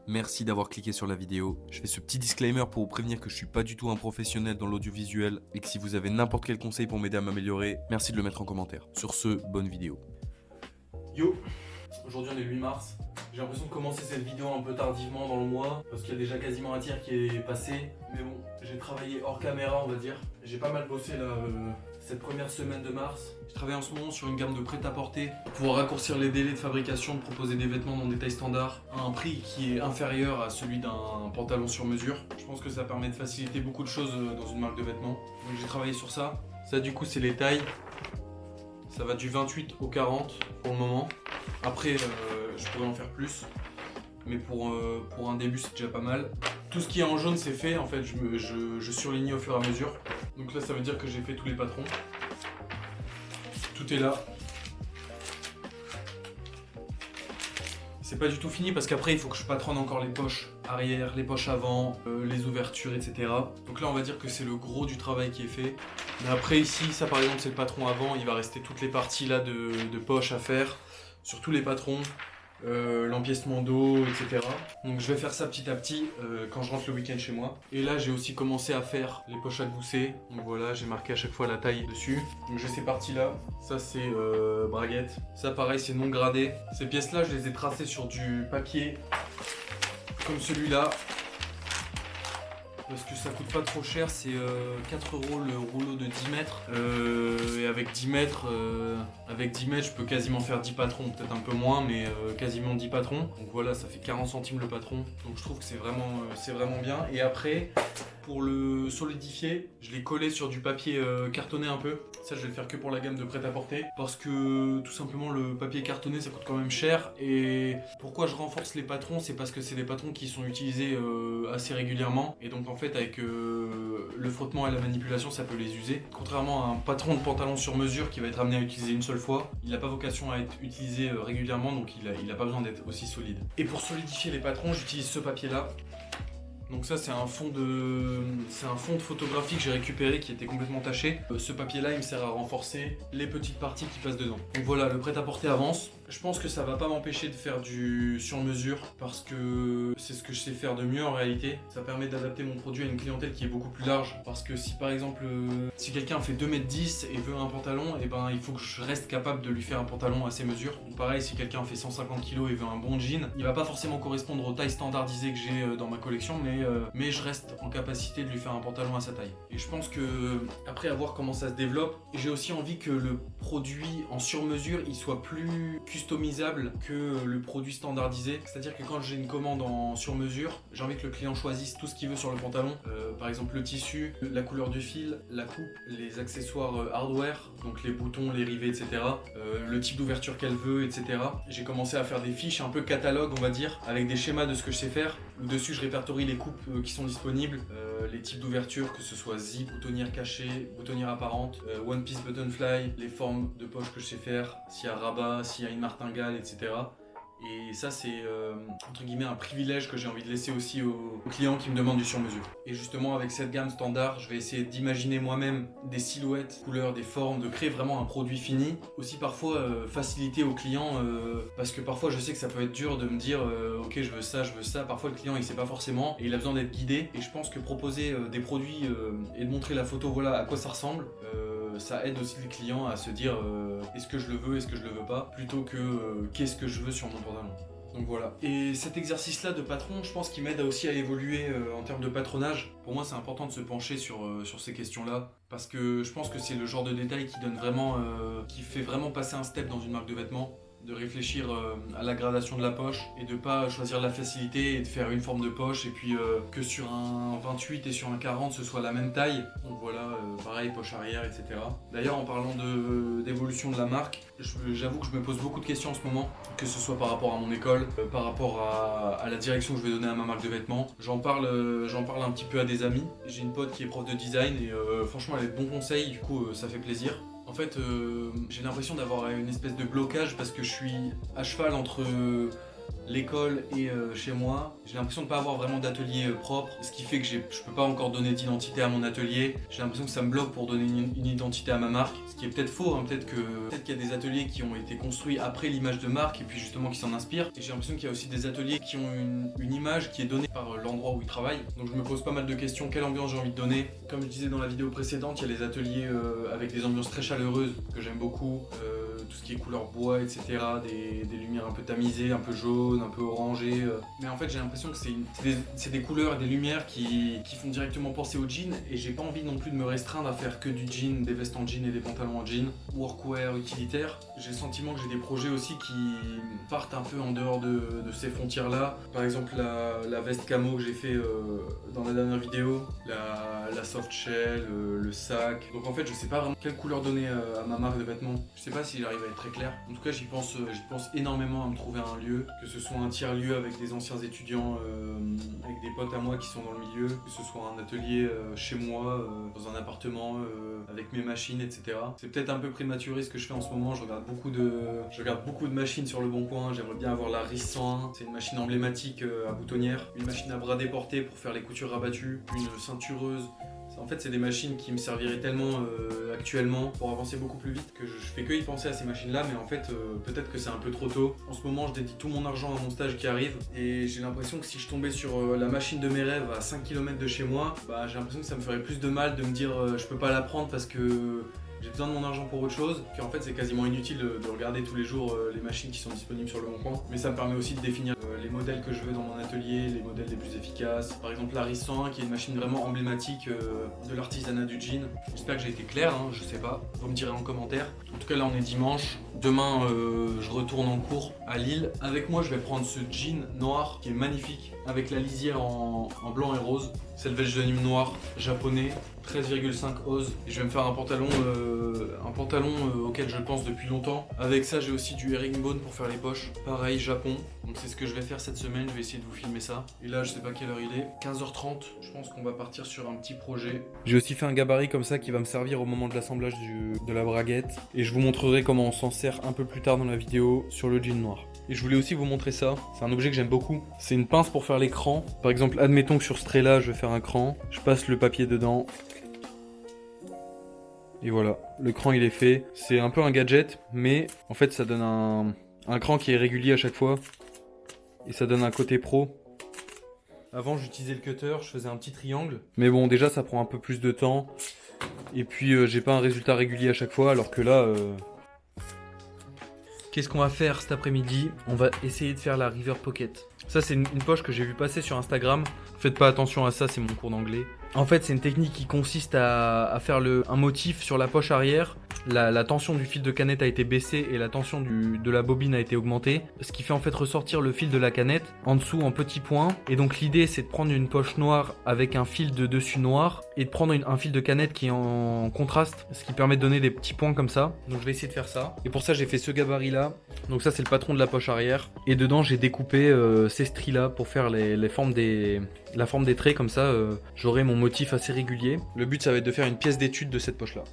Merci d'avoir cliqué sur la vidéo. Je fais ce petit disclaimer pour vous prévenir que je suis pas du tout un professionnel dans l'audiovisuel et que si vous avez n'importe quel conseil pour m'aider à m'améliorer, merci de le mettre en commentaire. Sur ce, bonne vidéo. Yo, aujourd'hui on est le 8 mars. J'ai l'impression de commencer cette vidéo un peu tardivement dans le mois parce qu'il y a déjà quasiment un tiers qui est passé. Mais bon, j'ai travaillé hors caméra on va dire. J'ai pas mal bossé là cette première semaine de mars. Je travaille en ce moment sur une gamme de prêt-à-porter pour pouvoir raccourcir les délais de fabrication, de proposer des vêtements dans des tailles standards à un prix qui est inférieur à celui d'un pantalon sur mesure. Je pense que ça permet de faciliter beaucoup de choses dans une marque de vêtements. Donc j'ai travaillé sur ça. Ça du coup c'est les tailles. Ça va du 28 au 40 pour le moment. Après, je pourrais en faire plus. Mais pour un début, c'est déjà pas mal. Tout ce qui est en jaune, c'est fait. En fait, je surligne au fur et à mesure. Donc là, ça veut dire que j'ai fait tous les patrons. Tout est là. C'est pas du tout fini parce qu'après, il faut que je patronne encore les poches arrière, les poches avant, les ouvertures, etc. Donc là, on va dire que c'est le gros du travail qui est fait. Mais après, ici, ça par exemple, c'est le patron avant. Il va rester toutes les parties là de poches à faire sur tous les patrons. L'empiècement dos, etc. Donc je vais faire ça petit à petit quand je rentre le week-end chez moi. Et là j'ai aussi commencé à faire les poches à gousset. Donc voilà, j'ai marqué à chaque fois la taille dessus. Donc j'ai ces parties là. Ça c'est braguette. Ça pareil c'est non gradé. Ces pièces là je les ai tracées sur du papier comme celui-là. Parce que ça coûte pas trop cher, c'est 4 € le rouleau de 10 mètres. Et avec 10 mètres, je peux quasiment faire 10 patrons, peut-être un peu moins, mais quasiment 10 patrons. Donc voilà, ça fait 40 centimes le patron. Donc je trouve que c'est vraiment bien. Et après, pour le solidifier, je l'ai collé sur du papier cartonné un peu. Ça, je vais le faire que pour la gamme de prêt-à-porter. Parce que tout simplement, le papier cartonné, ça coûte quand même cher. Et pourquoi je renforce les patrons, c'est parce que c'est des patrons qui sont utilisés assez régulièrement. Et donc en fait, avec le frottement et la manipulation, ça peut les user. Contrairement à un patron de pantalon sur mesure qui va être amené à utiliser une seule fois, il n'a pas vocation à être utilisé régulièrement, donc il n'a pas besoin d'être aussi solide. Et pour solidifier les patrons, j'utilise ce papier-là. Donc ça c'est un fond de photographie que j'ai récupéré qui était complètement taché. Ce papier là il me sert à renforcer les petites parties qui passent dedans. Donc voilà, le prêt-à-porter avance. Je pense que ça va pas m'empêcher de faire du sur-mesure parce que c'est ce que je sais faire de mieux en réalité. Ça permet d'adapter mon produit à une clientèle qui est beaucoup plus large. Parce que si par exemple, si quelqu'un fait 2,10 m et veut un pantalon, et ben il faut que je reste capable de lui faire un pantalon à ses mesures. Donc pareil, si quelqu'un fait 150 kg et veut un bon jean, il va pas forcément correspondre aux tailles standardisées que j'ai dans ma collection, mais je reste en capacité de lui faire un pantalon à sa taille. Et je pense que après à voir comment ça se développe, j'ai aussi envie que le produit en sur-mesure il soit plus customisable que le produit standardisé. C'est-à-dire que quand j'ai une commande en sur-mesure, j'ai envie que le client choisisse tout ce qu'il veut sur le pantalon. Par exemple le tissu, la couleur du fil, la coupe, les accessoires hardware, donc les boutons, les rivets, etc. Le type d'ouverture qu'elle veut, etc. J'ai commencé à faire des fiches un peu catalogue, on va dire, avec des schémas de ce que je sais faire. Dessus je répertorie les coupes qui sont disponibles, les types d'ouverture, que ce soit zip, boutonnière cachée, boutonnière apparente, one piece button fly, les formes de poche que je sais faire, s'il y a rabat, s'il y a une martingale, etc. Et ça c'est entre guillemets un privilège que j'ai envie de laisser aussi aux clients qui me demandent du sur-mesure. Et justement avec cette gamme standard, je vais essayer d'imaginer moi-même des silhouettes, couleurs, des formes, de créer vraiment un produit fini. Aussi parfois faciliter aux clients parce que parfois je sais que ça peut être dur de me dire ok je veux ça. Parfois le client il sait pas forcément et il a besoin d'être guidé. Et je pense que proposer des produits et de montrer la photo voilà à quoi ça ressemble, ça aide aussi le client à se dire est-ce que je le veux, est-ce que je le veux pas, plutôt que qu'est-ce que je veux sur mon pantalon. Donc voilà. Et cet exercice-là de patron, je pense qu'il m'aide aussi à évoluer en termes de patronage. Pour moi, c'est important de se pencher sur ces questions-là. Parce que je pense que c'est le genre de détail qui donne vraiment, qui fait vraiment passer un step dans une marque de vêtements. De réfléchir à la gradation de la poche et de pas choisir la facilité et de faire une forme de poche et puis que sur un 28 et sur un 40 ce soit la même taille. Donc voilà, pareil, poche arrière, etc. D'ailleurs en parlant d'évolution de la marque, j'avoue que je me pose beaucoup de questions en ce moment, que ce soit par rapport à mon école, par rapport à la direction que je vais donner à ma marque de vêtements. J'en parle un petit peu à des amis. J'ai une pote qui est prof de design et franchement elle a de bons conseils, du coup ça fait plaisir. En fait, j'ai l'impression d'avoir une espèce de blocage parce que je suis à cheval entre l'école et chez moi. J'ai l'impression de pas avoir vraiment d'atelier propre, ce qui fait que je peux pas encore donner d'identité à mon atelier. J'ai l'impression que ça me bloque pour donner une identité à ma marque, ce qui est peut-être faux, hein. Peut-être qu'il y a des ateliers qui ont été construits après l'image de marque et puis justement qui s'en inspirent. Et j'ai l'impression qu'il y a aussi des ateliers qui ont une image qui est donnée par l'endroit où ils travaillent. Donc je me pose pas mal de questions, quelle ambiance j'ai envie de donner. Comme je disais dans la vidéo précédente, il y a les ateliers avec des ambiances très chaleureuses que j'aime beaucoup. Tout ce qui est couleur bois, etc. Des lumières un peu tamisées, un peu jaunes, un peu orangées. Mais en fait, j'ai l'impression que c'est des couleurs et des lumières qui font directement penser au jean. Et j'ai pas envie non plus de me restreindre à faire que du jean, des vestes en jean et des pantalons en jean. Workwear, utilitaire. J'ai le sentiment que j'ai des projets aussi qui partent un peu en dehors de ces frontières-là. Par exemple, la veste camo que j'ai fait dans la dernière vidéo. La soft shell, le sac. Donc en fait, je sais pas vraiment quelle couleur donner à ma marque de vêtements. Je sais pas si j'arrive à être très clair. En tout cas, j'y pense énormément à me trouver un lieu, que ce soit un tiers-lieu avec des anciens étudiants, avec des potes à moi qui sont dans le milieu, que ce soit un atelier chez moi, dans un appartement, avec mes machines, etc. C'est peut-être un peu prématuré ce que je fais en ce moment. Je regarde beaucoup de machines sur le bon coin. J'aimerais bien avoir la RIS 101. C'est une machine emblématique à boutonnière, une machine à bras déportés pour faire les coutures rabattues, une ceintureuse. En fait, c'est des machines qui me serviraient tellement actuellement pour avancer beaucoup plus vite que je fais que y penser à ces machines-là, mais en fait, peut-être que c'est un peu trop tôt. En ce moment, je dédie tout mon argent à mon stage qui arrive et j'ai l'impression que si je tombais sur la machine de mes rêves à 5 km de chez moi, bah, j'ai l'impression que ça me ferait plus de mal de me dire je peux pas la prendre parce que j'ai besoin de mon argent pour autre chose, qu'en fait c'est quasiment inutile de regarder tous les jours les machines qui sont disponibles sur le bon coin. Mais ça me permet aussi de définir les modèles que je veux dans mon atelier, les modèles les plus efficaces. Par exemple la RIS 101 qui est une machine vraiment emblématique de l'artisanat du jean. J'espère que j'ai été clair, hein, je sais pas, vous me direz en commentaire. En tout cas là on est dimanche, demain je retourne en cours à Lille. Avec moi je vais prendre ce jean noir qui est magnifique, avec la lisière en blanc et rose. C'est le vêche de denim noir japonais, 13,5 ose. Et je vais me faire un pantalon auquel je pense depuis longtemps. Avec ça, j'ai aussi du herringbone pour faire les poches. Pareil, Japon. Donc c'est ce que je vais faire cette semaine. Je vais essayer de vous filmer ça. Et là, je sais pas quelle heure il est. 15h30. Je pense qu'on va partir sur un petit projet. J'ai aussi fait un gabarit comme ça qui va me servir au moment de l'assemblage de la braguette. Et je vous montrerai comment on s'en sert un peu plus tard dans la vidéo sur le jean noir. Et je voulais aussi vous montrer ça, c'est un objet que j'aime beaucoup. C'est une pince pour faire l'écran. Par exemple, admettons que sur ce trait-là, je vais faire un cran. Je passe le papier dedans. Et voilà, le cran il est fait. C'est un peu un gadget, mais en fait ça donne un cran qui est régulier à chaque fois. Et ça donne un côté pro. Avant j'utilisais le cutter, je faisais un petit triangle. Mais bon, déjà ça prend un peu plus de temps. Et puis j'ai pas un résultat régulier à chaque fois, alors que là... Qu'est-ce qu'on va faire cet après-midi? On va essayer de faire la River Pocket. Ça, c'est une poche que j'ai vu passer sur Instagram. Faites pas attention à ça, c'est mon cours d'anglais. En fait, c'est une technique qui consiste à faire un motif sur la poche arrière. La tension du fil de canette a été baissée et la tension de la bobine a été augmentée. Ce qui fait en fait ressortir le fil de la canette en dessous en petits points. Et donc l'idée, c'est de prendre une poche noire avec un fil de dessus noir et de prendre un fil de canette qui est en contraste, ce qui permet de donner des petits points comme ça. Donc je vais essayer de faire ça. Et pour ça, j'ai fait ce gabarit là. Donc ça, c'est le patron de la poche arrière. Et dedans, j'ai découpé ces stries là pour faire la forme des traits. Comme ça, j'aurai mon motif assez régulier. Le but, ça va être de faire une pièce d'étude de cette poche là.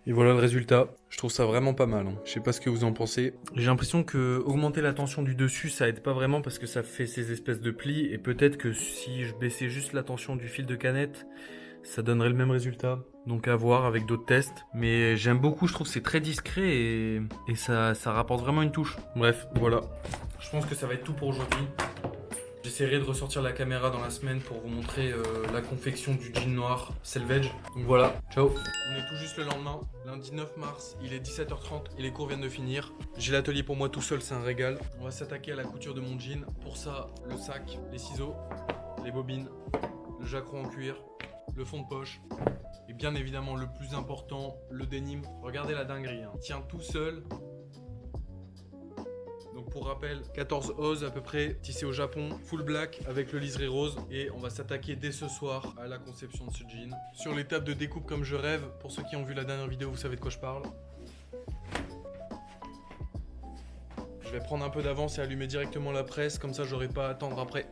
Et voilà le résultat. Je trouve ça vraiment pas mal. Je sais pas ce que vous en pensez. J'ai l'impression que augmenter la tension du dessus, ça aide pas vraiment parce que ça fait ces espèces de plis. Et peut-être que si je baissais juste la tension du fil de canette, ça donnerait le même résultat. Donc à voir avec d'autres tests. Mais j'aime beaucoup, je trouve que c'est très discret et ça rapporte vraiment une touche. Bref, voilà. Je pense que ça va être tout pour aujourd'hui. J'essaierai de ressortir la caméra dans la semaine pour vous montrer la confection du jean noir Selvage. Donc voilà, ciao. On est tout juste le lendemain, lundi 9 mars, il est 17h30 et les cours viennent de finir. J'ai l'atelier pour moi tout seul, c'est un régal. On va s'attaquer à la couture de mon jean. Pour ça, le sac, les ciseaux, les bobines, le jacqueron en cuir, le fond de poche et bien évidemment le plus important, le denim. Regardez la dinguerie, hein. Il tient tout seul. Donc pour rappel, 14 oses à peu près, tissé au Japon, full black avec le liseré rose. Et on va s'attaquer dès ce soir à la conception de ce jean. Sur l'étape de découpe comme je rêve, pour ceux qui ont vu la dernière vidéo, vous savez de quoi je parle. Je vais prendre un peu d'avance et allumer directement la presse, comme ça j'aurai pas à attendre après.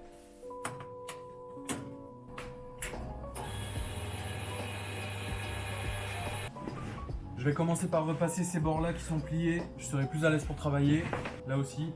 Je vais commencer par repasser ces bords là qui sont pliés, je serai plus à l'aise pour travailler, là aussi.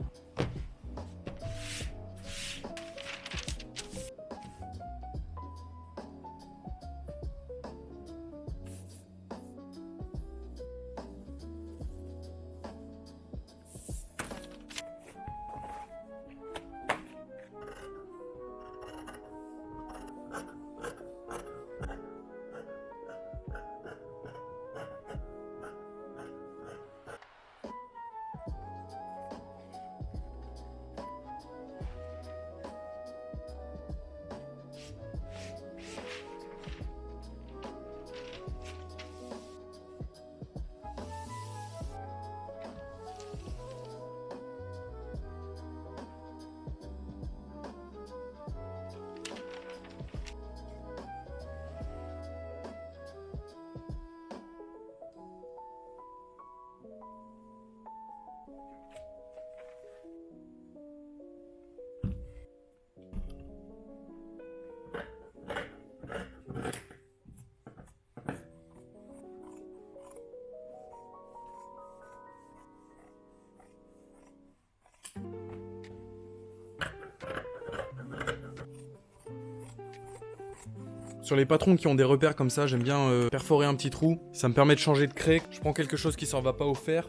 Sur les patrons qui ont des repères comme ça, j'aime bien perforer un petit trou. Ça me permet de changer de craie. Je prends quelque chose qui s'en va pas au fer.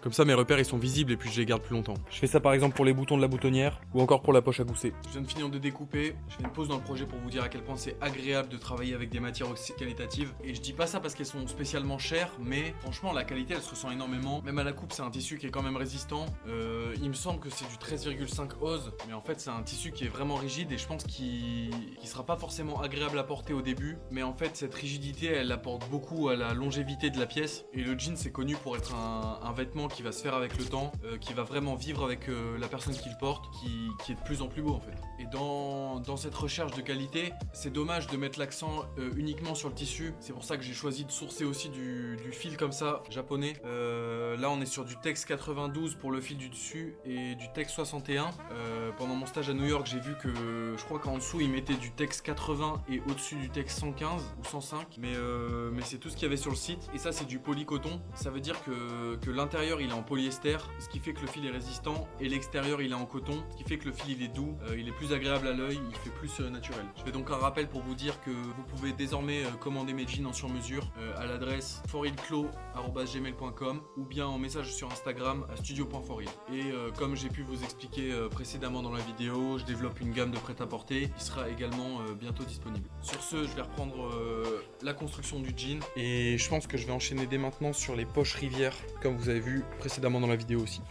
Comme ça, mes repères ils sont visibles et puis je les garde plus longtemps. Je fais ça par exemple pour les boutons de la boutonnière ou encore pour la poche à gousset. Je viens de finir de découper. Je fais une pause dans le projet pour vous dire à quel point c'est agréable de travailler avec des matières aussi qualitatives. Et je dis pas ça parce qu'elles sont spécialement chères, mais franchement, la qualité elle se ressent énormément. Même à la coupe, c'est un tissu qui est quand même résistant. Il me semble que c'est du 13,5 ose, mais en fait, c'est un tissu qui est vraiment rigide et je pense qu'il sera pas forcément agréable à porter au début. Mais en fait, cette rigidité elle apporte beaucoup à la longévité de la pièce. Et le jean, c'est connu pour être un vêtement qui va se faire avec le temps, qui va vraiment vivre avec la personne qui le porte, qui est de plus en plus beau en fait. Et dans cette recherche de qualité, c'est dommage de mettre l'accent uniquement sur le tissu. C'est pour ça que j'ai choisi de sourcer aussi du fil comme ça, japonais. Là on est sur du Tex 92 pour le fil du dessus et du Tex 61. Pendant mon stage à New York, j'ai vu que je crois qu'en dessous ils mettaient du Tex 80 et au-dessus du Tex 115 ou 105. Mais c'est tout ce qu'il y avait sur le site. Et ça c'est du polycoton. Ça veut dire que l'intérieur il est en polyester, ce qui fait que le fil est résistant, et l'extérieur il est en coton, ce qui fait que le fil il est doux, il est plus agréable à l'œil, il fait plus naturel. Je fais donc un rappel pour vous dire que vous pouvez désormais commander mes jeans en sur-mesure à l'adresse forilclo@gmail.com ou bien en message sur Instagram à studio.foril. Et comme j'ai pu vous expliquer précédemment dans la vidéo, je développe une gamme de prêt-à-porter qui sera également bientôt disponible. Sur ce, je vais reprendre la construction du jean et je pense que je vais enchaîner dès maintenant sur les poches rivières comme vous avez vu précédemment dans la vidéo aussi.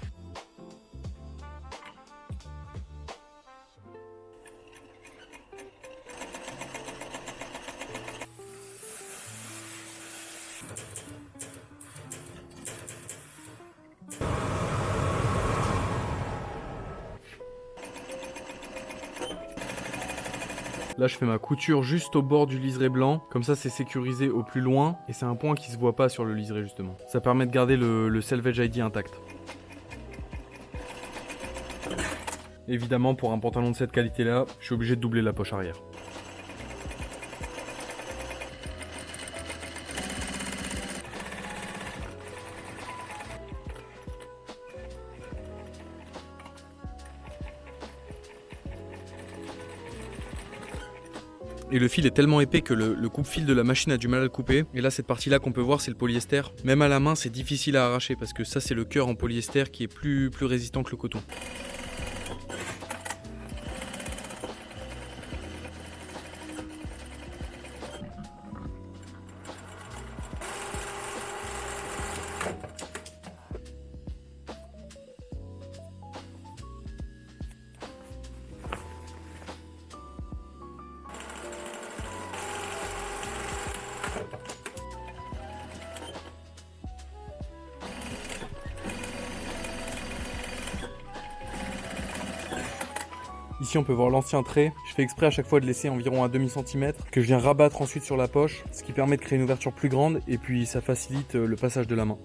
Là je fais ma couture juste au bord du liseré blanc, comme ça c'est sécurisé au plus loin et c'est un point qui se voit pas sur le liseré justement. Ça permet de garder le Selvage ID intact. Évidemment pour un pantalon de cette qualité là, je suis obligé de doubler la poche arrière. et le fil est tellement épais que le coupe-fil de la machine a du mal à le couper. Et là, cette partie-là qu'on peut voir, c'est le polyester. Même à la main, c'est difficile à arracher parce que ça, c'est le cœur en polyester qui est plus résistant que le coton. Ici on peut voir l'ancien trait, je fais exprès à chaque fois de laisser environ un demi-centimètre que je viens rabattre ensuite sur la poche, ce qui permet de créer une ouverture plus grande et puis ça facilite le passage de la main.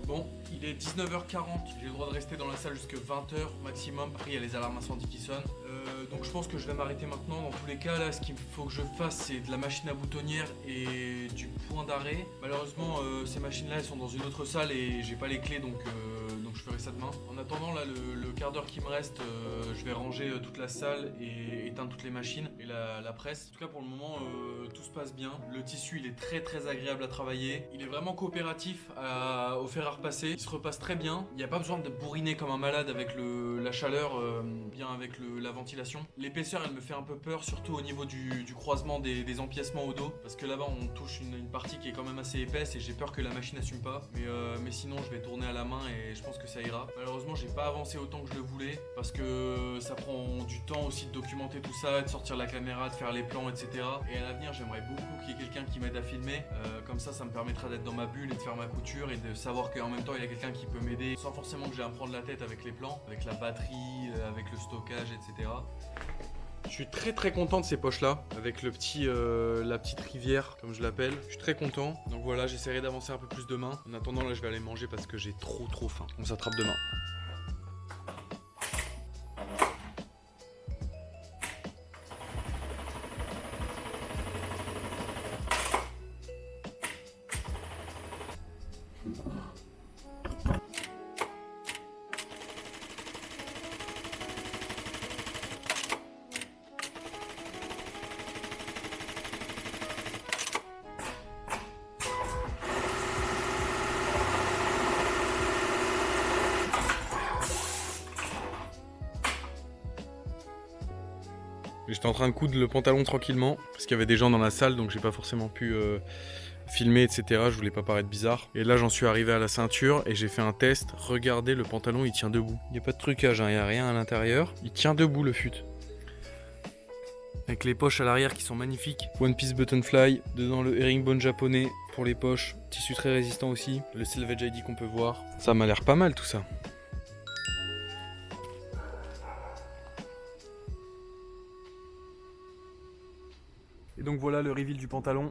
Bon, il est 19h40, j'ai le droit de rester dans la salle jusqu'à 20h maximum. Après, il y a les alarmes incendies qui sonnent. Donc je pense que je vais m'arrêter maintenant. Dans tous les cas, là, ce qu'il faut que je fasse, c'est de la machine à boutonnière et du point d'arrêt. Malheureusement, ces machines-là, elles sont dans une autre salle et j'ai pas les clés, donc je ferai ça demain. En attendant, là, le quart d'heure qui me reste, je vais ranger toute la salle et éteindre toutes les machines et la presse. En tout cas, pour le moment, tout se passe bien. Le tissu, il est très agréable à travailler. Il est vraiment coopératif au fer à repasser. Il se repasse très bien. Il n'y a pas besoin de bourriner comme un malade avec la chaleur, bien avec la ventilation. L'épaisseur, elle me fait un peu peur, surtout au niveau du croisement des empiècements au dos, parce que là-bas, on touche une partie qui est quand même assez épaisse et j'ai peur que la machine n'assume pas. Mais sinon, je vais tourner à la main et je pense que ça ira. Malheureusement, j'ai pas avancé autant que je le voulais, parce que ça prend du temps aussi de documenter tout ça, de sortir la caméra, de faire les plans, etc. Et à l'avenir, j'aimerais beaucoup qu'il y ait quelqu'un qui m'aide à filmer. Comme ça me permettra d'être dans ma bulle et de faire ma couture et de savoir qu'en même temps, il y a quelqu'un qui peut m'aider sans forcément que j'ai à me prendre la tête avec les plans, avec la batterie, avec le stockage, etc. Je suis très content de ces poches là, avec la petite rivière comme je l'appelle. Je suis très content, donc voilà, j'essaierai d'avancer un peu plus demain. En attendant, là je vais aller manger parce que j'ai trop faim. On s'attrape demain. J'étais en train de coudre le pantalon tranquillement parce qu'il y avait des gens dans la salle, donc j'ai pas forcément pu filmer, etc. Je voulais pas paraître bizarre. Et là, j'en suis arrivé à la ceinture et j'ai fait un test. Regardez, le pantalon, il tient debout. Il n'y a pas de trucage, il n'y a rien à l'intérieur. Il tient debout, le fut. Avec les poches à l'arrière qui sont magnifiques. One Piece Button Fly. Dedans, le herringbone japonais pour les poches. Tissu très résistant aussi. Le Selvage ID qu'on peut voir. Ça m'a l'air pas mal tout ça. Et donc voilà le reveal du pantalon.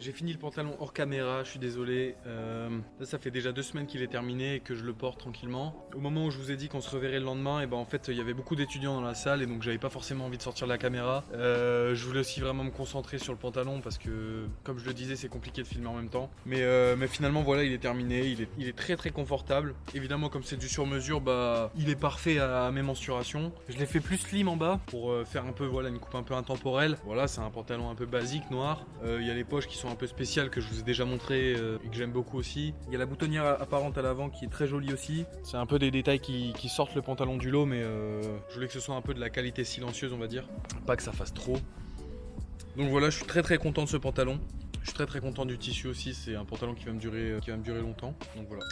J'ai fini le pantalon hors caméra, je suis désolé. Là, ça fait déjà 2 semaines qu'il est terminé et que je le porte tranquillement. Au moment où je vous ai dit qu'on se reverrait le lendemain, et ben en fait il y avait beaucoup d'étudiants dans la salle et donc j'avais pas forcément envie de sortir la caméra. Je voulais aussi vraiment me concentrer sur le pantalon parce que, comme je le disais, c'est compliqué de filmer en même temps. Mais finalement voilà, il est terminé, il est très confortable. Évidemment, comme c'est du sur-mesure, bah il est parfait à mes mensurations. Je l'ai fait plus slim en bas pour faire un peu voilà une coupe un peu intemporelle. Voilà, c'est un pantalon un peu basique noir. Il y a les poches qui sont un peu spéciales que je vous ai déjà montré et que j'aime beaucoup aussi. Il y a la boutonnière apparente à l'avant qui est très jolie aussi. C'est un peu des détails qui sortent le pantalon du lot, mais je voulais que ce soit un peu de la qualité silencieuse, on va dire. Pas que ça fasse trop. Donc voilà, je suis très content de ce pantalon. Je suis très content du tissu aussi, c'est un pantalon qui va me durer longtemps. Donc voilà.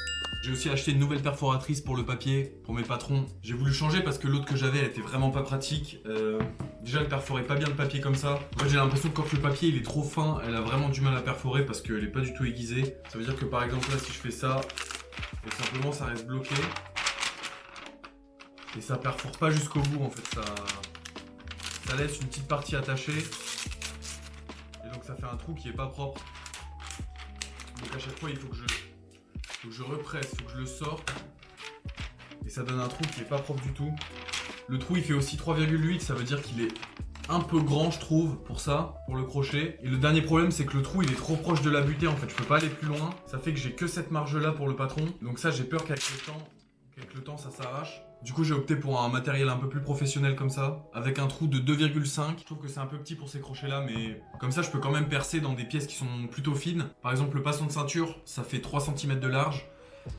J'ai aussi acheté une nouvelle perforatrice pour le papier, pour mes patrons. J'ai voulu changer parce que l'autre que j'avais, elle était vraiment pas pratique. Déjà, elle perforait pas bien le papier comme ça. Moi, j'ai l'impression que quand le papier il est trop fin, elle a vraiment du mal à perforer parce qu'elle est pas du tout aiguisée. Ça veut dire que par exemple là, si je fais ça, et simplement ça reste bloqué. et ça perfore pas jusqu'au bout en fait, ça laisse une petite partie attachée et donc ça fait un trou qui est pas propre. Donc à chaque fois il faut que je represse, il faut que je le sorte et ça donne un trou qui est pas propre du tout. Le trou il fait aussi 3,8, ça veut dire qu'il est un peu grand je trouve pour ça, pour le crochet. Et le dernier problème c'est que le trou il est trop proche de la butée en fait, je peux pas aller plus loin. Ça fait que j'ai que cette marge là pour le patron. Donc ça j'ai peur qu'avec le temps ça s'arrache. Du coup j'ai opté pour un matériel un peu plus professionnel comme ça, avec un trou de 2,5. Je trouve que c'est un peu petit pour ces crochets là, mais comme ça je peux quand même percer dans des pièces qui sont plutôt fines. Par exemple le passant de ceinture, ça fait 3 cm de large.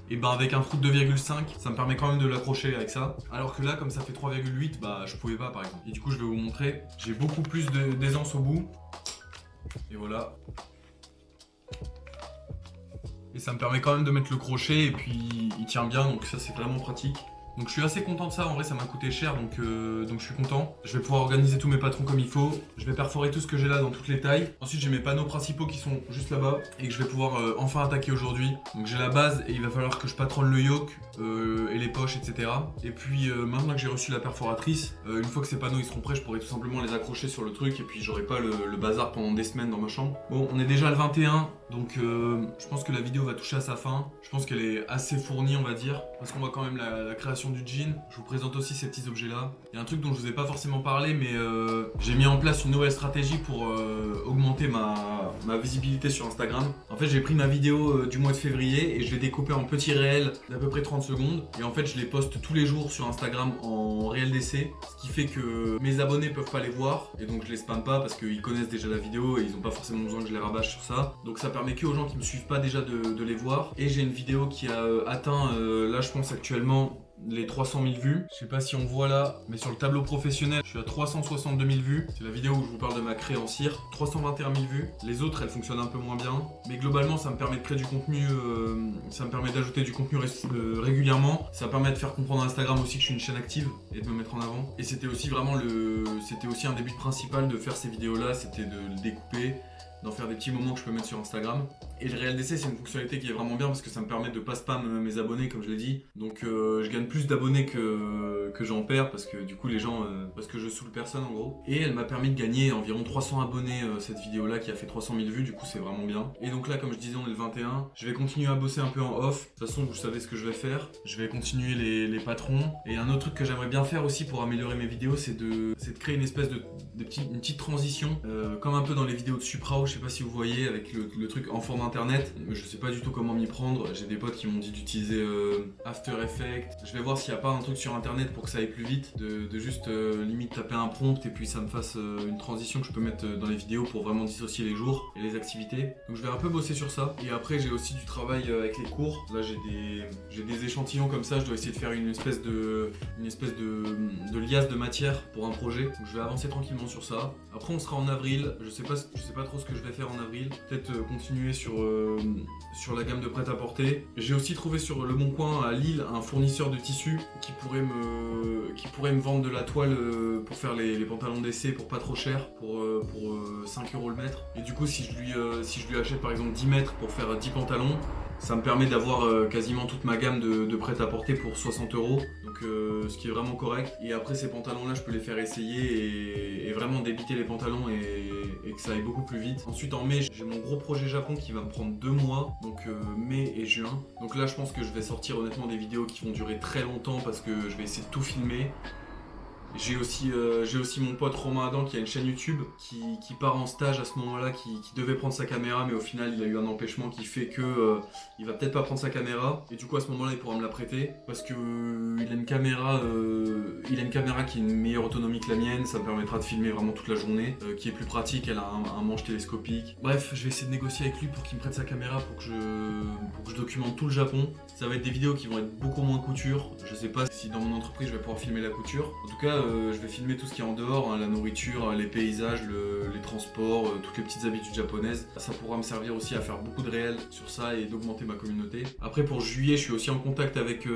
Et ben avec un trou de 2,5 ça me permet quand même de l'accrocher avec ça. Alors que là comme ça fait 3,8 bah je pouvais pas par exemple. Et du coup je vais vous montrer, j'ai beaucoup plus d'aisance au bout. Et voilà. Et ça me permet quand même de mettre le crochet et puis il tient bien donc ça c'est vraiment pratique. Donc je suis assez content de ça, en vrai ça m'a coûté cher donc je suis content. Je vais pouvoir organiser tous mes patrons comme il faut. Je vais perforer tout ce que j'ai là dans toutes les tailles. Ensuite j'ai mes panneaux principaux qui sont juste là-bas et que je vais pouvoir enfin attaquer aujourd'hui. Donc j'ai la base et il va falloir que je patronne le yoke et les poches etc. Et puis maintenant que j'ai reçu la perforatrice, une fois que ces panneaux ils seront prêts je pourrai tout simplement les accrocher sur le truc et puis j'aurai pas le bazar pendant des semaines dans ma chambre. Bon on est déjà le 21 donc je pense que la vidéo va toucher à sa fin. Je pense qu'elle est assez fournie on va dire parce qu'on voit quand même la création du jean. Je vous présente aussi ces petits objets là. Il y a un truc dont je vous ai pas forcément parlé mais j'ai mis en place une nouvelle stratégie pour augmenter ma visibilité sur Instagram. En fait j'ai pris ma vidéo du mois de février et je l'ai découpée en petits réels d'à peu près 30 secondes et en fait je les poste tous les jours sur Instagram en réel d'essai, ce qui fait que mes abonnés peuvent pas les voir et donc je les spamme pas parce qu'ils connaissent déjà la vidéo et ils ont pas forcément besoin que je les rabâche sur ça. Donc ça permet que aux gens qui me suivent pas déjà de les voir. Et j'ai une vidéo qui a atteint là je pense actuellement les 300 000 vues. Je sais pas si on voit là, mais sur le tableau professionnel, je suis à 362 000 vues. C'est la vidéo où je vous parle de ma craie en cire. 321 000 vues. Les autres, elles fonctionnent un peu moins bien. Mais globalement, ça me permet de créer du contenu, ça me permet d'ajouter du contenu régulièrement. Ça permet de faire comprendre à Instagram aussi que je suis une chaîne active et de me mettre en avant. Et c'était aussi vraiment c'était aussi un des buts principal de faire ces vidéos-là, c'était de le découper, d'en faire des petits moments que je peux mettre sur Instagram. Et le réel d'essai c'est une fonctionnalité qui est vraiment bien parce que ça me permet de pas spam mes abonnés comme je l'ai dit. Donc je gagne plus d'abonnés que j'en perds parce que du coup les gens, parce que je saoule personne en gros. Et elle m'a permis de gagner environ 300 abonnés cette vidéo là qui a fait 300 000 vues, du coup c'est vraiment bien. Et donc là comme je disais on est le 21, je vais continuer à bosser un peu en off. De toute façon vous savez ce que je vais faire, je vais continuer les patrons. Et un autre truc que j'aimerais bien faire aussi pour améliorer mes vidéos c'est de créer une espèce une petite transition comme un peu dans les vidéos de Suprao, je sais pas si vous voyez avec le truc en format internet. Je sais pas du tout comment m'y prendre, j'ai des potes qui m'ont dit d'utiliser After Effects. Je vais voir s'il n'y a pas un truc sur internet pour que ça aille plus vite, de juste limite taper un prompt et puis ça me fasse une transition que je peux mettre dans les vidéos pour vraiment dissocier les jours et les activités. Donc je vais un peu bosser sur ça. Et après j'ai aussi du travail avec les cours. Là j'ai des échantillons comme ça, je dois essayer de faire une espèce de liasse de matière pour un projet. Donc je vais avancer tranquillement sur ça. Après on sera en avril, je sais pas trop ce que je vais faire en avril. Peut-être continuer sur la gamme de prêt-à-porter. J'ai aussi trouvé sur Le Bon Coin à Lille un fournisseur de tissus qui pourrait me vendre de la toile pour faire les pantalons d'essai pour pas trop cher, pour 5 € le mètre. Et du coup si je lui achète par exemple 10 mètres pour faire 10 pantalons, ça me permet d'avoir quasiment toute ma gamme de prêt-à-porter pour 60 €. Donc ce qui est vraiment correct. Et après ces pantalons là je peux les faire essayer et vraiment débiter les pantalons et que ça aille beaucoup plus vite. Ensuite en mai j'ai mon gros projet Japon qui va me prendre 2 mois, donc mai et juin. Donc là je pense que je vais sortir honnêtement des vidéos qui vont durer très longtemps parce que je vais essayer de tout filmer. J'ai aussi mon pote Romain Adam qui a une chaîne YouTube qui part en stage à ce moment-là, qui devait prendre sa caméra mais au final il a eu un empêchement qui fait que il va peut-être pas prendre sa caméra et du coup à ce moment-là il pourra me la prêter parce que il a une caméra qui a une meilleure autonomie que la mienne, ça me permettra de filmer vraiment toute la journée, qui est plus pratique, elle a un manche télescopique. Bref, je vais essayer de négocier avec lui pour qu'il me prête sa caméra pour que je documente tout le Japon. Ça va être des vidéos qui vont être beaucoup moins couture. Je sais pas si dans mon entreprise je vais pouvoir filmer la couture. En tout cas je vais filmer tout ce qui est en dehors, hein, la nourriture, les paysages, les transports, toutes les petites habitudes japonaises. Ça pourra me servir aussi à faire beaucoup de réels sur ça et d'augmenter ma communauté. Après pour juillet, je suis aussi en contact avec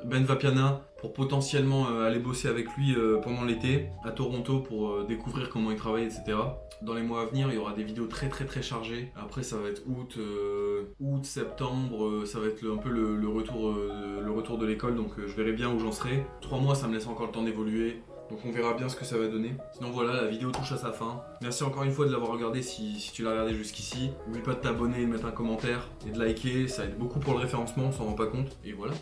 Ben Vapiana pour potentiellement aller bosser avec lui pendant l'été à Toronto pour découvrir comment il travaille, etc. Dans les mois à venir, il y aura des vidéos très chargées. Après ça va être août, septembre, septembre, ça va être un peu le retour de l'école, donc je verrai bien où j'en serai. 3 mois, ça me laisse encore le temps d'évoluer. Donc on verra bien ce que ça va donner. Sinon voilà, la vidéo touche à sa fin. Merci encore une fois de l'avoir regardé si tu l'as regardé jusqu'ici. N'oublie pas de t'abonner, de mettre un commentaire et de liker, ça aide beaucoup pour le référencement, on s'en rend pas compte. Et voilà.